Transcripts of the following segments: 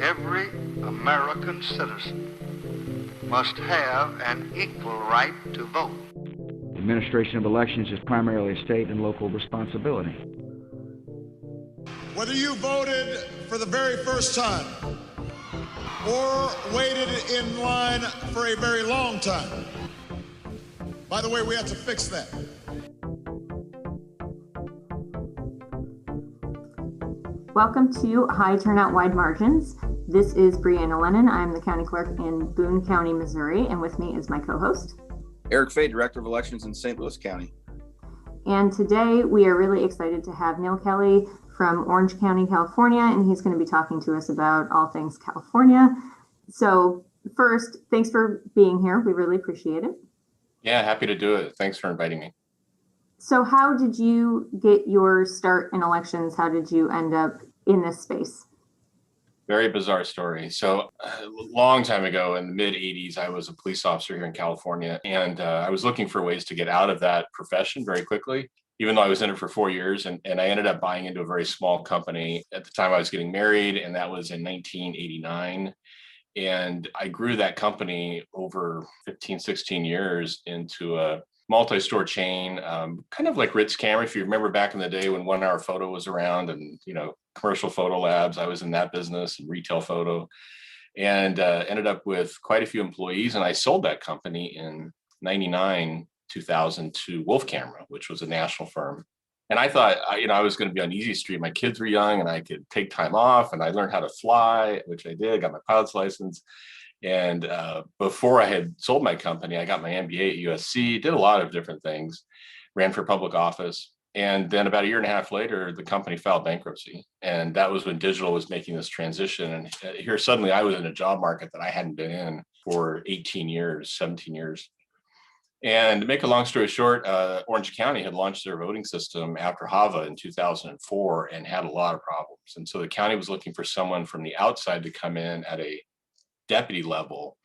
every American citizen must have an equal right to vote. The administration of elections is primarily a state and local responsibility. Whether you voted for the very first time or waited in line for a very long time, by the way, we have to fix that. Welcome to High Turnout, Wide Margins. This is Brianna Lennon. I'm the county clerk in Boone County, Missouri, and with me is my co-host, Eric Fay, Director of Elections in St. Louis County. And today we are really excited to have Neal Kelley from Orange County, California, and he's going to be talking to us about all things California. So first, thanks for being here. We really appreciate it. Yeah, happy to do it. Thanks for inviting me. So how did you get your start in elections? How did you end up in this space? Very bizarre story. So a long time ago in the mid 80s, I was a police officer here in California, and I was looking for ways to get out of that profession very quickly, even though I was in it for 4 years. And I ended up buying into a very small company. At the time I was getting married, and that was in 1989. And I grew that company over 15, 16 years into a multi-store chain, kind of like Ritz Camera. If you remember back in the day when 1 Hour Photo was around and, commercial photo labs, I was in that business and retail photo, and ended up with quite a few employees. And I sold that company in 99, 2000 to Wolf Camera, which was a national firm. And I thought, I was going to be on easy street. My kids were young and I could take time off, and I learned how to fly, which I did, got my pilot's license. And before I had sold my company, I got my MBA at USC, did a lot of different things, ran for public office. And then about a year and a half later, the company filed bankruptcy. And that was when digital was making this transition. And here suddenly I was in a job market that I hadn't been in for 18 years, 17 years. And to make a long story short, Orange County had launched their voting system after HAVA in 2004 and had a lot of problems. And so the county was looking for someone from the outside to come in at a deputy level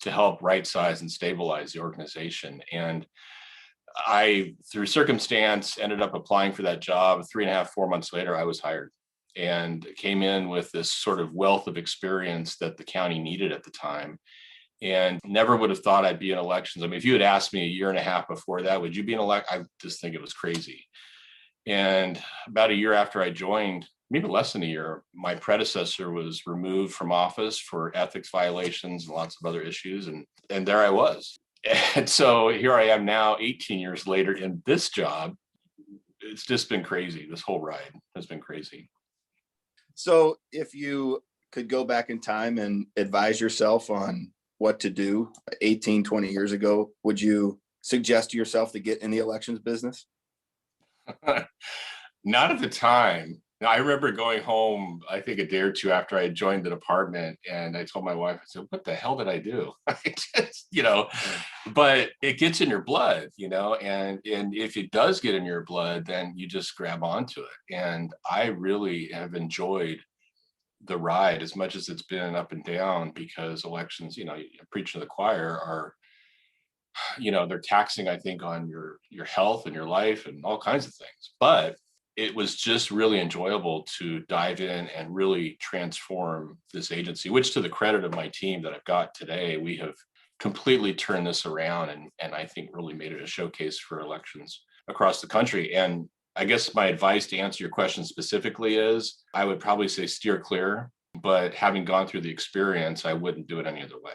to help right size and stabilize the organization. And I, through circumstance, ended up applying for that job. 3.5, 4 months later, I was hired and came in with this sort of wealth of experience that the county needed at the time, and never would have thought I'd be in elections. I mean, if you had asked me a year and a half before that, would you be in I just think it was crazy. And about a year after I joined, maybe less than a year, my predecessor was removed from office for ethics violations and lots of other issues. And there I was. And so here I am now, 18 years later in this job. It's just been crazy. This whole ride has been crazy. So if you could go back in time and advise yourself on what to do 18, 20 years ago, would you suggest to yourself to get in the elections business? Not at the time. I remember going home, I think a day or two after I had joined the department, and I told my wife, I said, what the hell did I do? But it gets in your blood, and if it does get in your blood, then you just grab onto it. And I really have enjoyed the ride as much as it's been up and down, because elections, preaching to the choir, are, they're taxing, I think, on your health and your life and all kinds of things. But it was just really enjoyable to dive in and really transform this agency, which, to the credit of my team that I've got today, we have completely turned this around and I think really made it a showcase for elections across the country. And I guess my advice to answer your question specifically is I would probably say steer clear, but having gone through the experience, I wouldn't do it any other way.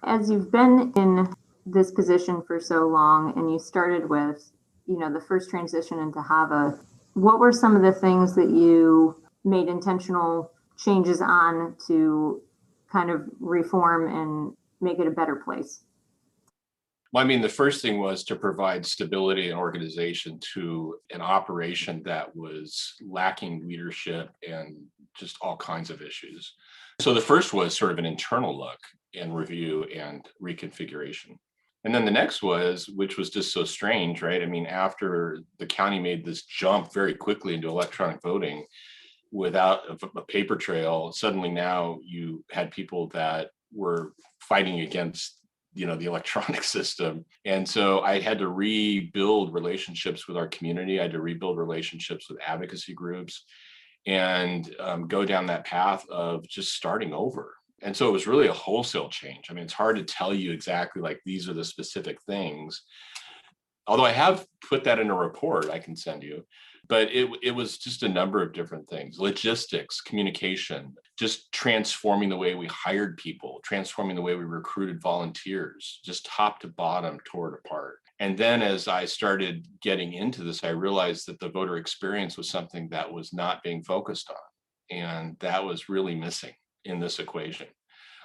As you've been in this position for so long, and you started with the first transition into HAVA, what were some of the things that you made intentional changes on to kind of reform and make it a better place? Well, the first thing was to provide stability and organization to an operation that was lacking leadership and just all kinds of issues. So the first was sort of an internal look and review and reconfiguration. And then the next was, which was just so strange, right? After the county made this jump very quickly into electronic voting without a paper trail, suddenly now you had people that were fighting against, the electronic system. And so I had to rebuild relationships with our community. I had to rebuild relationships with advocacy groups. and go down that path of just starting over. And so it was really a wholesale change. I mean, it's hard to tell you exactly like these are the specific things. Although I have put that in a report I can send you, but it was just a number of different things: logistics, communication, just transforming the way we hired people, transforming the way we recruited volunteers, just top to bottom, tore it apart. And then as I started getting into this, I realized that the voter experience was something that was not being focused on. And that was really missing in this equation.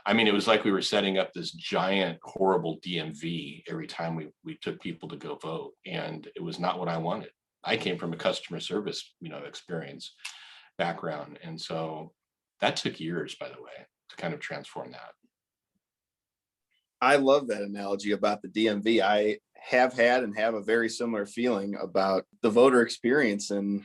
I mean, it was like we were setting up this giant, horrible DMV every time we took people to go vote. And it was not what I wanted. I came from a customer service, experience background. And so that took years, by the way, to kind of transform that. I love that analogy about the DMV. I have had and have a very similar feeling about the voter experience. And,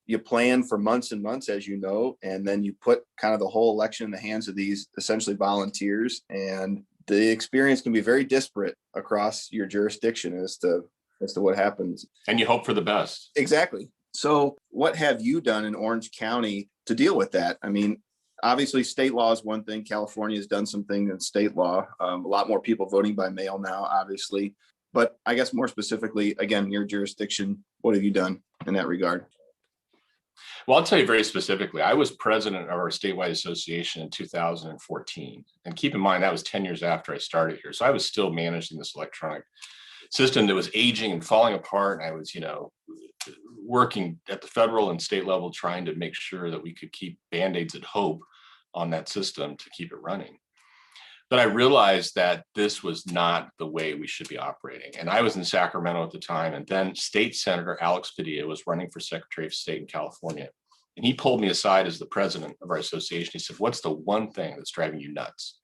you plan for months and months, as you know, and then you put kind of the whole election in the hands of these essentially volunteers. And the experience can be very disparate across your jurisdiction as to what happens. And you hope for the best. Exactly. So what have you done in Orange County to deal with that? I mean, obviously state law is one thing. California has done some things in state law. A lot more people voting by mail now, obviously. But I guess more specifically, again, your jurisdiction, what have you done in that regard? Well, I'll tell you very specifically, I was president of our statewide association in 2014. And keep in mind, that was 10 years after I started here. So I was still managing this electronic system that was aging and falling apart. And I was, working at the federal and state level, trying to make sure that we could keep Band-Aids at hope on that system to keep it running. But I realized that this was not the way we should be operating. And I was in Sacramento at the time. And then State Senator Alex Padilla was running for Secretary of State in California. And he pulled me aside as the president of our association. He said, "What's the one thing that's driving you nuts?"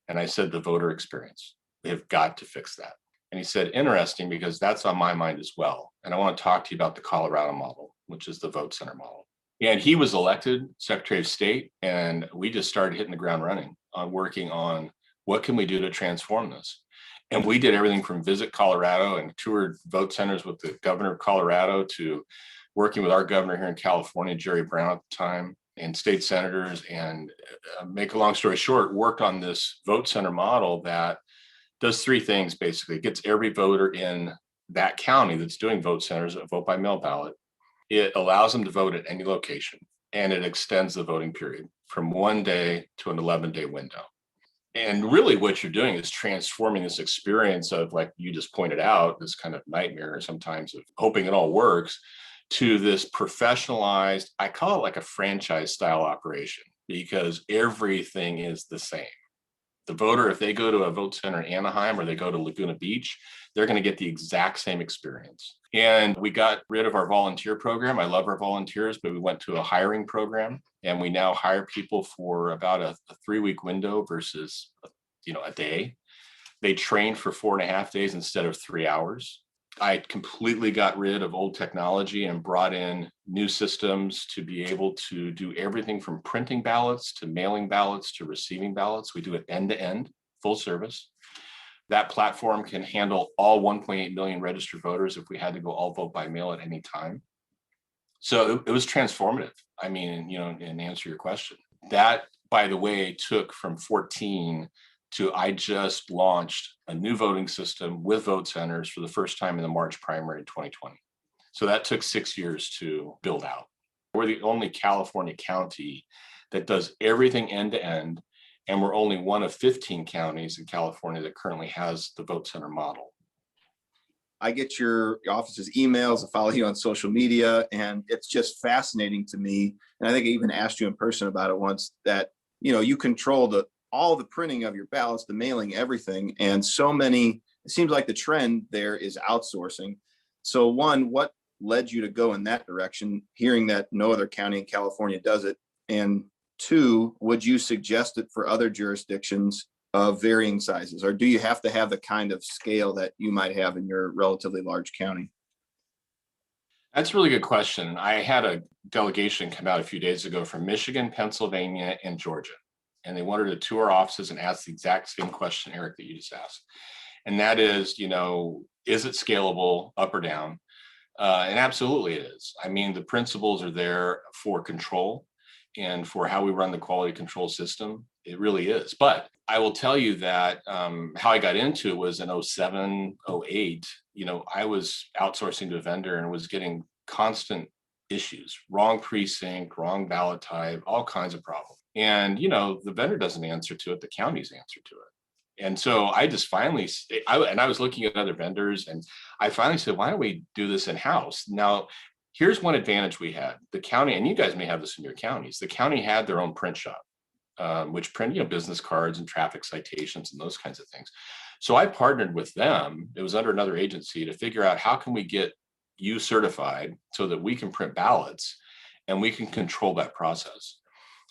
And I said, "The voter experience. We have got to fix that." And he said, "Interesting, because that's on my mind as well. And I want to talk to you about the Colorado model, which is the vote center model." And he was elected Secretary of State. And we just started hitting the ground running on working on what can we do to transform this? And we did everything from visit Colorado and toured vote centers with the governor of Colorado to working with our governor here in California, Jerry Brown at the time, and state senators. And make a long story short, worked on this vote center model that does three things, basically. It gets every voter in that county that's doing vote centers a vote by mail ballot. It allows them to vote at any location, and it extends the voting period from 1 day to an 11-day window. And really what you're doing is transforming this experience of, like you just pointed out, this kind of nightmare sometimes of hoping it all works, to this professionalized, I call it like a franchise style operation, because everything is the same. The voter, if they go to a vote center in Anaheim or they go to Laguna Beach, they're going to get the exact same experience. And we got rid of our volunteer program. I love our volunteers, but we went to a hiring program, and we now hire people for about a 3-week window versus, a day. They train for 4.5 days instead of 3 hours. I completely got rid of old technology and brought in new systems to be able to do everything from printing ballots to mailing ballots to receiving ballots. We do it end to end, full service. That platform can handle all 1.8 million registered voters if we had to go all vote by mail at any time. So it was transformative. I mean, and answer your question, that, by the way, took from 14 to I just launched a new voting system with vote centers for the first time in the March primary in 2020. So that took 6 years to build out. We're the only California county that does everything end to end. And we're only one of 15 counties in California that currently has the vote center model. I get your office's emails, I follow you on social media, and it's just fascinating to me. And I think I even asked you in person about it once, that, you control all the printing of your ballots, the mailing, everything. And so many, it seems like the trend there is outsourcing. So one, what led you to go in that direction, hearing that no other county in California does it? And two, would you suggest it for other jurisdictions of varying sizes, or do you have to have the kind of scale that you might have in your relatively large county? That's a really good question. I had a delegation come out a few days ago from Michigan, Pennsylvania, and Georgia. And they wanted to tour offices and ask the exact same question, Eric, that you just asked. And that is, is it scalable up or down? And absolutely it is. I mean, the principles are there for control and for how we run the quality control system. It really is. But I will tell you that how I got into it was in 07, 08. I was outsourcing to a vendor and was getting constant issues, wrong precinct, wrong ballot type, all kinds of problems. And, the vendor doesn't answer to it, the counties answer to it. And so I just finally, I was looking at other vendors, and I finally said, why don't we do this in-house? Now, here's one advantage we had. The county, and you guys may have this in your counties, the county had their own print shop, which print, business cards and traffic citations and those kinds of things. So I partnered with them. It was under another agency to figure out how can we get you certified so that we can print ballots and we can control that process.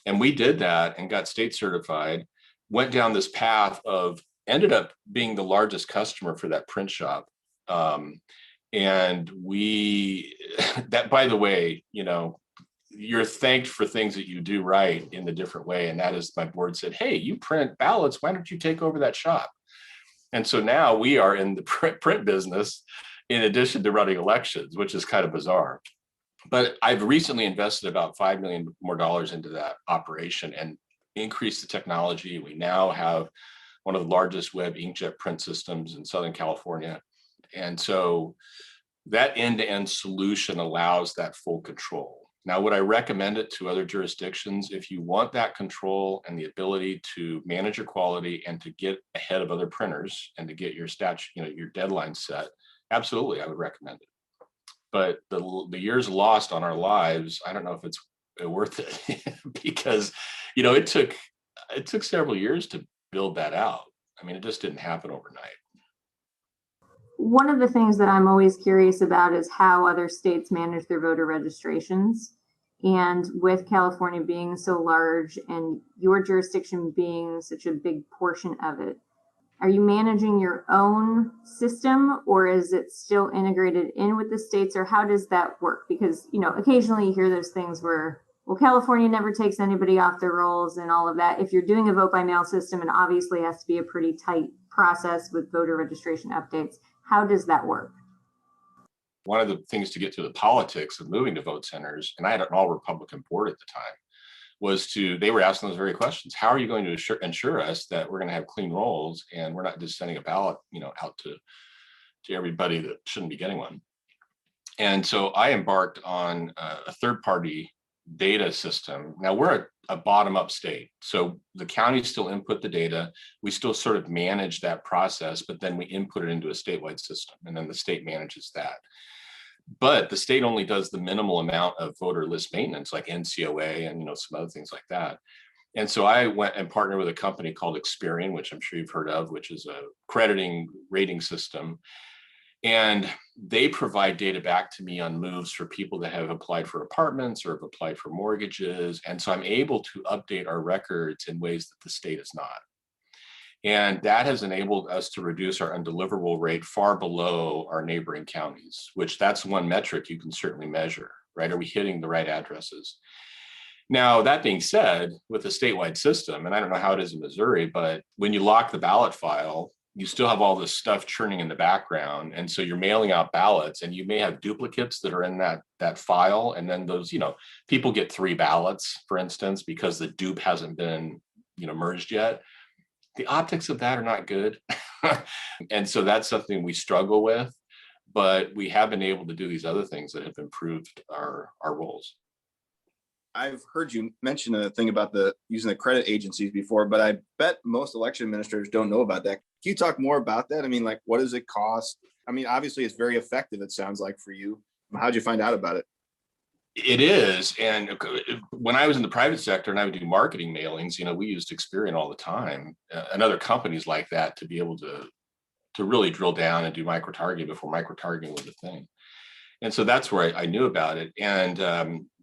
And we did that and got state certified, went down this path ended up being the largest customer for that print shop. And that, by the way, you're thanked for things that you do right in the different way. And that is, my board said, hey, you print ballots, why don't you take over that shop? And so now we are in the print business in addition to running elections, which is kind of bizarre. But I've recently invested about $5 million more into that operation and increased the technology. We now have one of the largest web inkjet print systems in Southern California. And so that end-to-end solution allows that full control. Now, would I recommend it to other jurisdictions? If you want that control and the ability to manage your quality and to get ahead of other printers and to get your your deadline set, absolutely, I would recommend it. But the years lost on our lives, I don't know if it's worth it because, it took several years to build that out. I mean, it just didn't happen overnight. One of the things that I'm always curious about is how other states manage their voter registrations. And with California being so large and your jurisdiction being such a big portion of it, are you managing your own system, or is it still integrated in with the states, or how does that work? Because, occasionally you hear those things where, well, California never takes anybody off their rolls and all of that. If you're doing a vote by mail system, it obviously has to be a pretty tight process with voter registration updates. How does that work? One of the things to get to the politics of moving to vote centers, and I had an all Republican board at the time, they were asking those very questions. How are you going to ensure us that we're going to have clean rolls and we're not just sending a ballot, out to everybody that shouldn't be getting one? And so I embarked on a third-party data system. Now we're a bottom-up state, so the counties still input the data. We still sort of manage that process, but then we input it into a statewide system, and then the state manages that. But the state only does the minimal amount of voter list maintenance, like NCOA and some other things like that. And so I went and partnered with a company called Experian, which I'm sure you've heard of, which is a crediting rating system. And they provide data back to me on moves for people that have applied for apartments or have applied for mortgages. And so I'm able to update our records in ways that the state is not. And that has enabled us to reduce our undeliverable rate far below our neighboring counties, which that's one metric you can certainly measure, right? Are we hitting the right addresses? Now, that being said, with a statewide system, and I don't know how it is in Missouri, but when you lock the ballot file, you still have all this stuff churning in the background. And so you're mailing out ballots and you may have duplicates that are in that file. And then those, people get 3 ballots, for instance, because the dupe hasn't been, merged yet. The optics of that are not good. And so that's something we struggle with, but we have been able to do these other things that have improved our roles. I've heard you mention a thing about using the credit agencies before, but I bet most election administrators don't know about that. Can you talk more about that? I mean, like, what does it cost? I mean, obviously it's very effective, it sounds like, for you. How'd you find out about it? It is. And when I was in the private sector and I would do marketing mailings, we used Experian all the time and other companies like that to be able to really drill down and do micro-targeting before micro-targeting was a thing. And so that's where I knew about it. And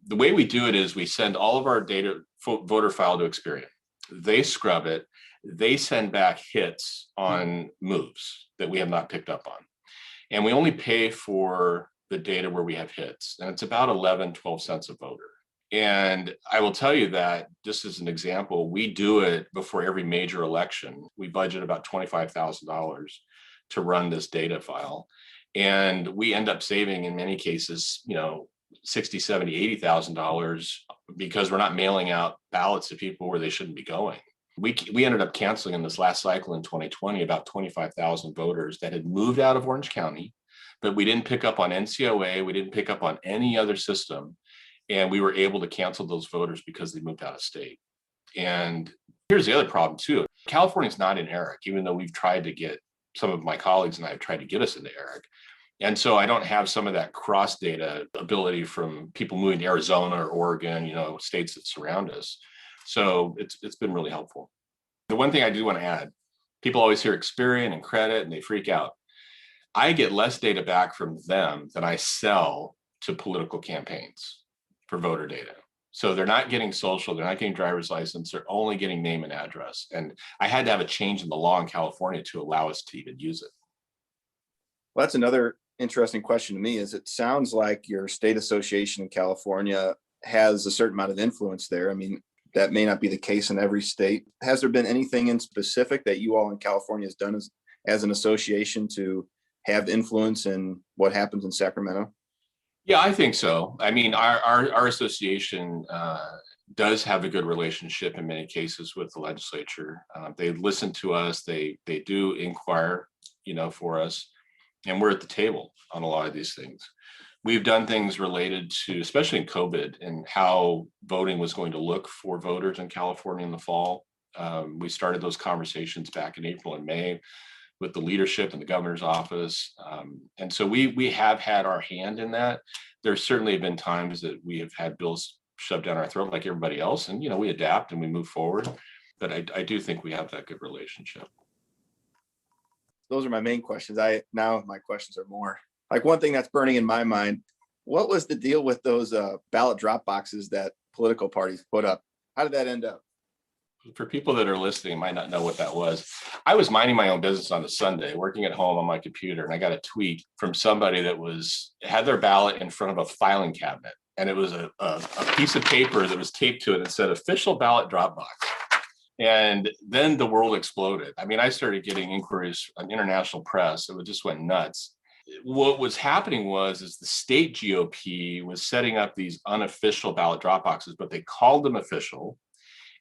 the way we do it is we send all of our data voter file to Experian. They scrub it. They send back hits on moves that we have not picked up on. And we only pay for the data where we have hits, and it's about 12 cents a voter. And I will tell you that, just as an example, we do it before every major election. We budget about $25,000 to run this data file. And we end up saving in many cases, $60, $70, $80,000 because we're not mailing out ballots to people where they shouldn't be going. We ended up canceling in this last cycle in 2020 about 25,000 voters that had moved out of Orange County, but we didn't pick up on NCOA, we didn't pick up on any other system, and we were able to cancel those voters because they moved out of state. And here's the other problem too. California's not in ERIC, even though we've tried to get, some of my colleagues and I have tried to get us into ERIC. And so I don't have some of that cross data ability from people moving to Arizona or Oregon, states that surround us. So it's been really helpful. The one thing I do want to add, people always hear Experian and credit and they freak out. I get less data back from them than I sell to political campaigns for voter data. So they're not getting social, they're not getting driver's license, they're only getting name and address. And I had to have a change in the law in California to allow us to even use it. Well, that's another interesting question to me. Is it sounds like your state association in California has a certain amount of influence there. I mean, that may not be the case in every state. Has there been anything in specific that you all in California has done as an association to have influence in what happens in Sacramento? Yeah, I think so. I mean, our association does have a good relationship in many cases with the legislature. They listen to us. They do inquire, for us, and we're at the table on a lot of these things. We've done things related to, especially in COVID, and how voting was going to look for voters in California in the fall. We started those conversations back in April and May with the leadership and the governor's office. And so we have had our hand in that. There certainly have been times that we have had bills shoved down our throat like everybody else. And, we adapt and we move forward. But I do think we have that good relationship. Those are my main questions. Now my questions are more like one thing that's burning in my mind. What was the deal with those ballot drop boxes that political parties put up? How did that end up? For people that are listening, might not know what that was. I was minding my own business on a Sunday, working at home on my computer, and I got a tweet from somebody that had their ballot in front of a filing cabinet, and it was a piece of paper that was taped to it and said "official ballot drop box." And then the world exploded. I mean, I started getting inquiries on international press. It just went nuts. What was happening is the state GOP was setting up these unofficial ballot drop boxes, but they called them official.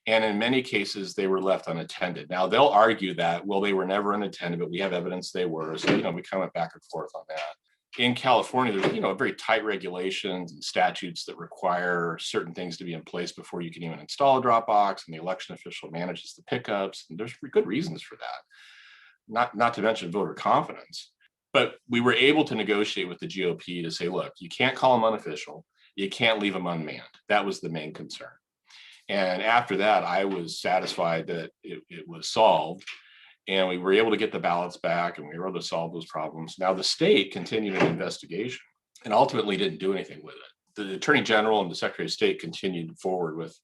And in many cases, they were left unattended. Now, they'll argue that, well, they were never unattended, but we have evidence they were. So, we kind of went back and forth on that. In California, there's, very tight regulations and statutes that require certain things to be in place before you can even install a drop box, and the election official manages the pickups. And there's good reasons for that, not to mention voter confidence. But we were able to negotiate with the GOP to say, look, you can't call them unofficial. You can't leave them unmanned. That was the main concern. And after that, I was satisfied that it was solved, and we were able to get the ballots back, and we were able to solve those problems. Now, the state continued an investigation and ultimately didn't do anything with it. The Attorney General and the Secretary of State continued forward with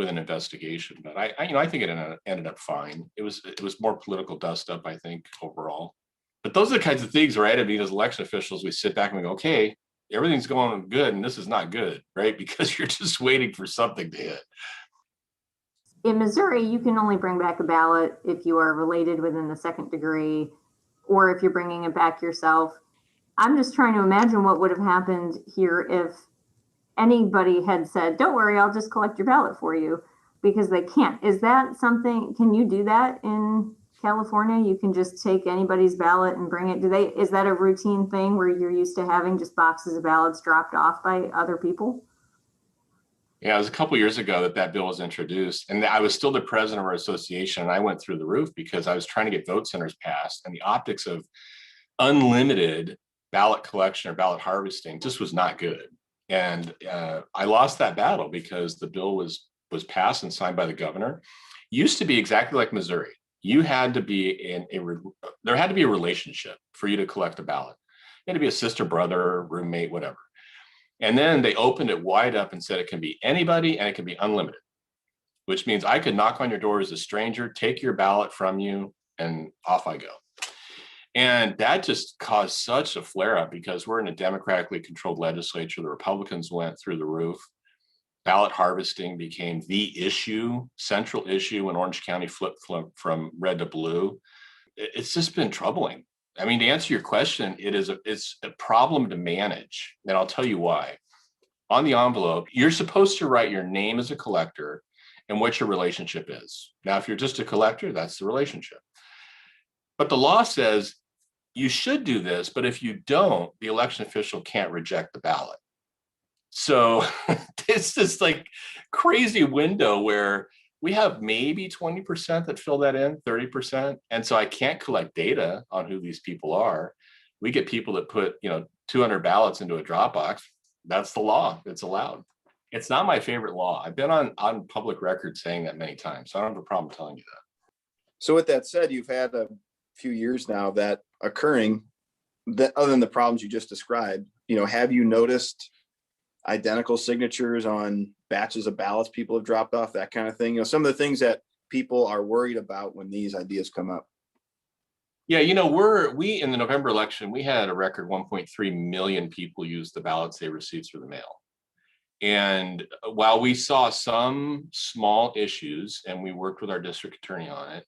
an investigation, but I think it ended up fine. It was more political dust up, I think, overall. But those are the kinds of things, right? I mean, as election officials, we sit back and we go, okay, everything's going good, and this is not good, right? Because you're just waiting for something to hit. In Missouri, you can only bring back a ballot if you are related within the second degree, or if you're bringing it back yourself. I'm just trying to imagine what would have happened here if anybody had said, don't worry, I'll just collect your ballot for you, because they can't. Is that something, can you do that in California? You can just take anybody's ballot and bring it. Is that a routine thing where you're used to having just boxes of ballots dropped off by other people? Yeah, it was a couple of years ago that bill was introduced, and I was still the president of our association, and I went through the roof because I was trying to get vote centers passed, and the optics of unlimited ballot collection or ballot harvesting just was not good. And I lost that battle because the bill was passed and signed by the governor. It used to be exactly like Missouri. You had to be there had to be a relationship for you to collect a ballot. You had to be a sister, brother, roommate, whatever. And then they opened it wide up and said it can be anybody and it can be unlimited, which means I could knock on your door as a stranger, take your ballot from you, and off I go. And that just caused such a flare up because we're in a democratically controlled legislature. The Republicans went through the roof. Ballot harvesting became the central issue when Orange County flipped from red to blue. It's just been troubling. I mean, to answer your question, it's a problem to manage, and I'll tell you why. On the envelope, you're supposed to write your name as a collector and what your relationship is. Now, if you're just a collector, that's the relationship. But the law says you should do this, but if you don't, the election official can't reject the ballot. So it's this like crazy window where we have maybe 20% that fill that in, 30%. And so I can't collect data on who these people are. We get people that put, 200 ballots into a Dropbox. That's the law. It's allowed. It's not my favorite law. I've been on public record saying that many times. So I don't have a problem telling you that. So with that said, you've had a few years now of that occurring, that other than the problems you just described, have you noticed identical signatures on batches of ballots people have dropped off, that kind of thing? Some of the things that people are worried about when these ideas come up. Yeah, we in the November election, we had a record 1.3 million people use the ballots they received through the mail. And while we saw some small issues and we worked with our district attorney on it,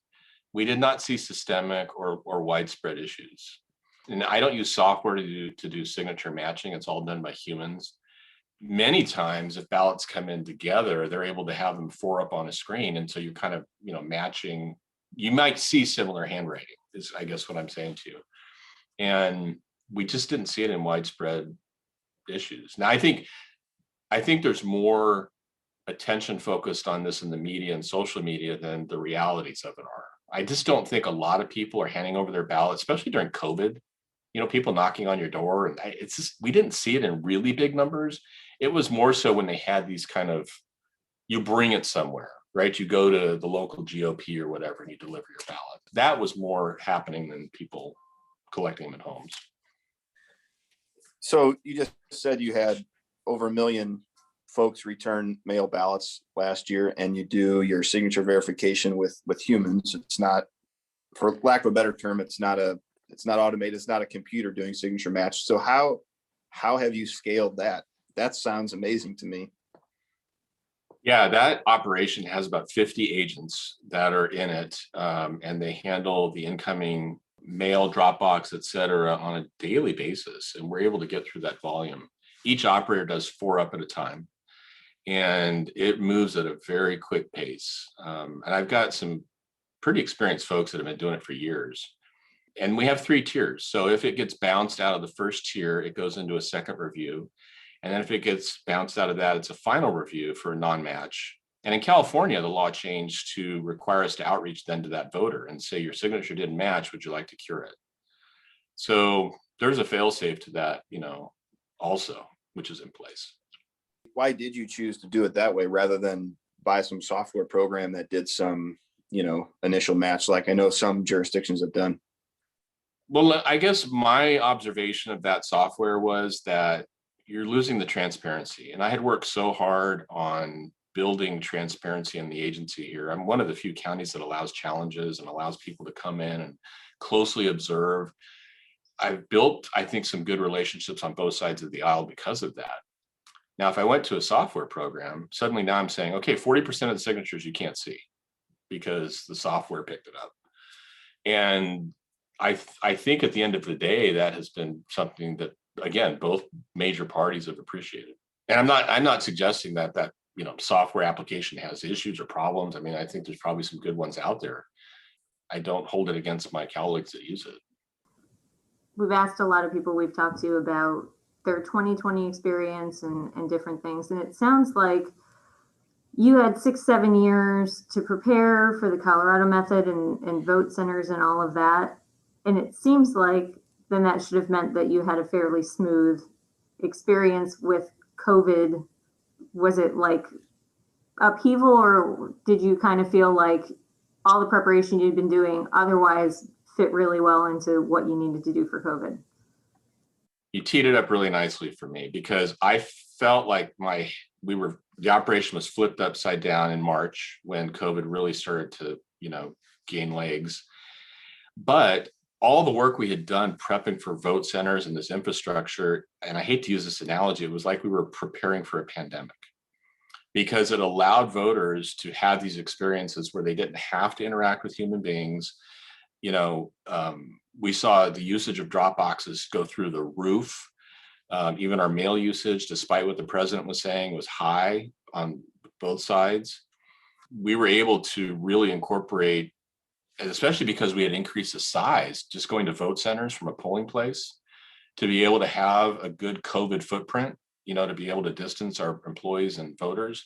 we did not see systemic or widespread issues. And I don't use software to do signature matching. It's all done by humans. Many times, if ballots come in together, they're able to have them four up on a screen. And so you're kind of, matching. You might see similar handwriting, is I guess what I'm saying to you. And we just didn't see it in widespread issues. Now, I think there's more attention focused on this in the media and social media than the realities of it are. I just don't think a lot of people are handing over their ballots, especially during COVID. People knocking on your door, and it's just, we didn't see it in really big numbers. It was more so when they had these kind of, you bring it somewhere, right? You go to the local GOP or whatever, and you deliver your ballot. That was more happening than people collecting them at homes. So you just said you had over 1 million folks return mail ballots last year, and you do your signature verification with humans. It's not, for lack of a better term, it's not automated. It's not a computer doing signature match. So how have you scaled that? That sounds amazing to me. Yeah, that operation has about 50 agents that are in it, and they handle the incoming mail, Dropbox, et cetera, on a daily basis. And we're able to get through that volume. Each operator does 4 up at a time, and it moves at a very quick pace. And I've got some pretty experienced folks that have been doing it for years. And we have 3 tiers. So if it gets bounced out of the first tier, it goes into a second review. And then if it gets bounced out of that, it's a final review for a non-match. And in California, the law changed to require us to outreach then to that voter and say, your signature didn't match, would you like to cure it? So there's a fail-safe to that, also, which is in place. Why did you choose to do it that way rather than buy some software program that did some, initial match, like I know some jurisdictions have done? Well, I guess my observation of that software was that you're losing the transparency. And I had worked so hard on building transparency in the agency here. I'm one of the few counties that allows challenges and allows people to come in and closely observe. I've built, I think, some good relationships on both sides of the aisle because of that. Now, if I went to a software program, suddenly now I'm saying, okay, 40% of the signatures you can't see because the software picked it up. And I think at the end of the day, that has been something that, again, both major parties have appreciated. And I'm not suggesting that software application has issues or problems. I mean, I think there's probably some good ones out there. I don't hold it against my colleagues that use it. We've asked a lot of people we've talked to about their 2020 experience and different things. And it sounds like you had 6-7 years to prepare for the Colorado method and vote centers and all of that. And it seems like then that should have meant that you had a fairly smooth experience with COVID. Was it like upheaval, or did you kind of feel like all the preparation you'd been doing otherwise fit really well into what you needed to do for COVID? You teed it up really nicely for me because I felt like the operation was flipped upside down in March when COVID really started to, gain legs. But all the work we had done prepping for vote centers and this infrastructure, and I hate to use this analogy, it was like we were preparing for a pandemic because it allowed voters to have these experiences where they didn't have to interact with human beings. We saw the usage of drop boxes go through the roof. Even our mail usage, despite what the president was saying, was high on both sides. We were able to really incorporate, and especially because we had increased the size, just going to vote centers from a polling place, to be able to have a good COVID footprint, to be able to distance our employees and voters.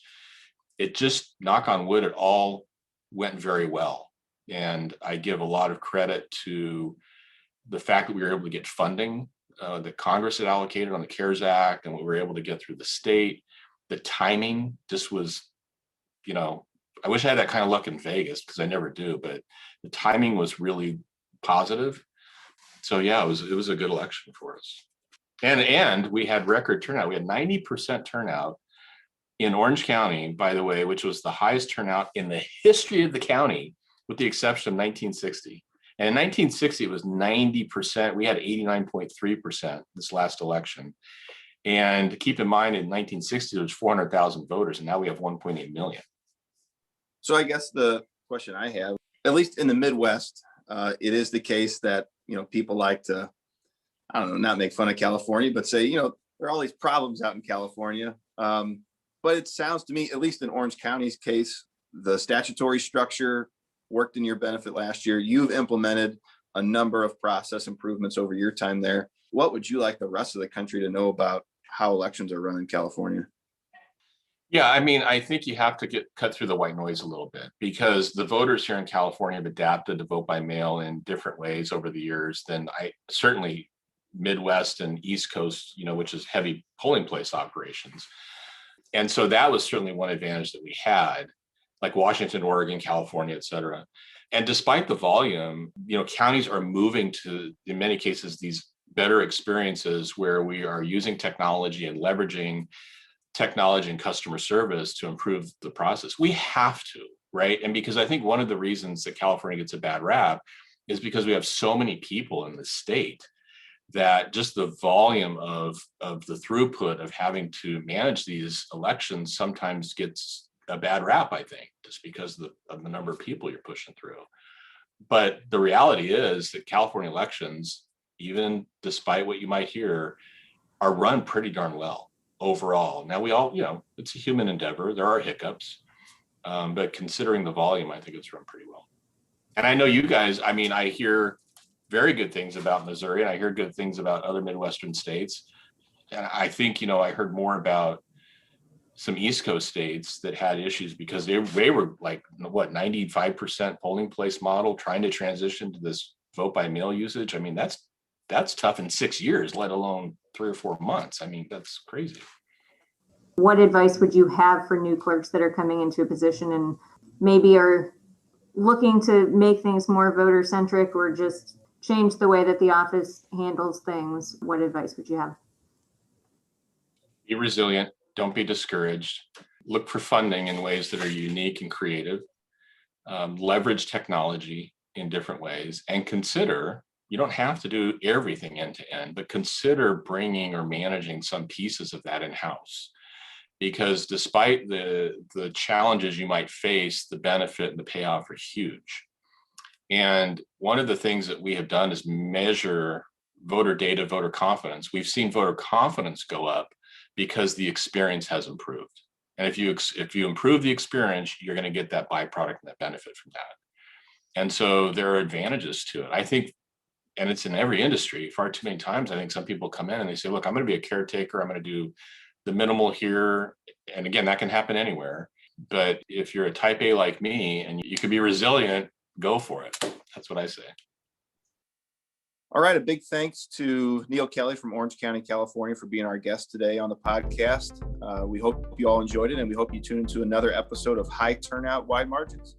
It just, knock on wood, it all went very well. And I give a lot of credit to the fact that we were able to get funding that Congress had allocated on the CARES Act, and we were able to get through the state. The timing just was, I wish I had that kind of luck in Vegas, because I never do, but the timing was really positive. So yeah, it was a good election for us. And we had record turnout. We had 90% turnout in Orange County, by the way, which was the highest turnout in the history of the county, with the exception of 1960. And in 1960, it was 90%. We had 89.3% this last election. And keep in mind, in 1960, there was 400,000 voters, and now we have 1.8 million. So I guess the question I have, at least in the Midwest, it is the case that, people like to, I don't know, not make fun of California, but say, there are all these problems out in California. But it sounds to me, at least in Orange County's case, the statutory structure worked in your benefit last year. You've implemented a number of process improvements over your time there. What would you like the rest of the country to know about how elections are run in California? Yeah, I think you have to cut through the white noise a little bit, because the voters here in California have adapted to vote by mail in different ways over the years than certainly Midwest and East Coast, which is heavy polling place operations. And so that was certainly one advantage that we had, like Washington, Oregon, California, et cetera. And despite the volume, counties are moving to, in many cases, these better experiences where we are using technology and leveraging technology and customer service to improve the process. We have to, right? And because I think one of the reasons that California gets a bad rap is because we have so many people in the state that just the volume of the throughput of having to manage these elections sometimes gets a bad rap, I think, just because of the number of people you're pushing through. But the reality is that California elections, even despite what you might hear, are run pretty darn well overall. Now we all, it's a human endeavor. There are hiccups, but considering the volume, I think it's run pretty well. And I know you guys, I hear very good things about Missouri, and I hear good things about other Midwestern states. And I think, I heard more about some East Coast states that had issues because they were like, 95% polling place model, trying to transition to this vote by mail usage. That's tough in 6 years, let alone 3 or 4 months. That's crazy. What advice would you have for new clerks that are coming into a position and maybe are looking to make things more voter centric or just change the way that the office handles things? What advice would you have? Be resilient. Don't be discouraged. Look for funding in ways that are unique and creative. Leverage technology in different ways, and consider, you don't have to do everything end to end, but consider bringing or managing some pieces of that in-house. Because despite the challenges you might face, the benefit and the payoff are huge. And one of the things that we have done is measure voter data, voter confidence. We've seen voter confidence go up because the experience has improved. And if you improve the experience, you're going to get that byproduct and that benefit from that. And so there are advantages to it. I think, and it's in every industry, far too many times, I think some people come in and they say, look, I'm going to be a caretaker. I'm going to do the minimal here. And again, that can happen anywhere. But if you're a type A like me and you can be resilient, go for it. That's what I say. All right. A big thanks to Neal Kelley from Orange County, California, for being our guest today on the podcast. We hope you all enjoyed it, and we hope you tune into another episode of High Turnout, Wide Margins.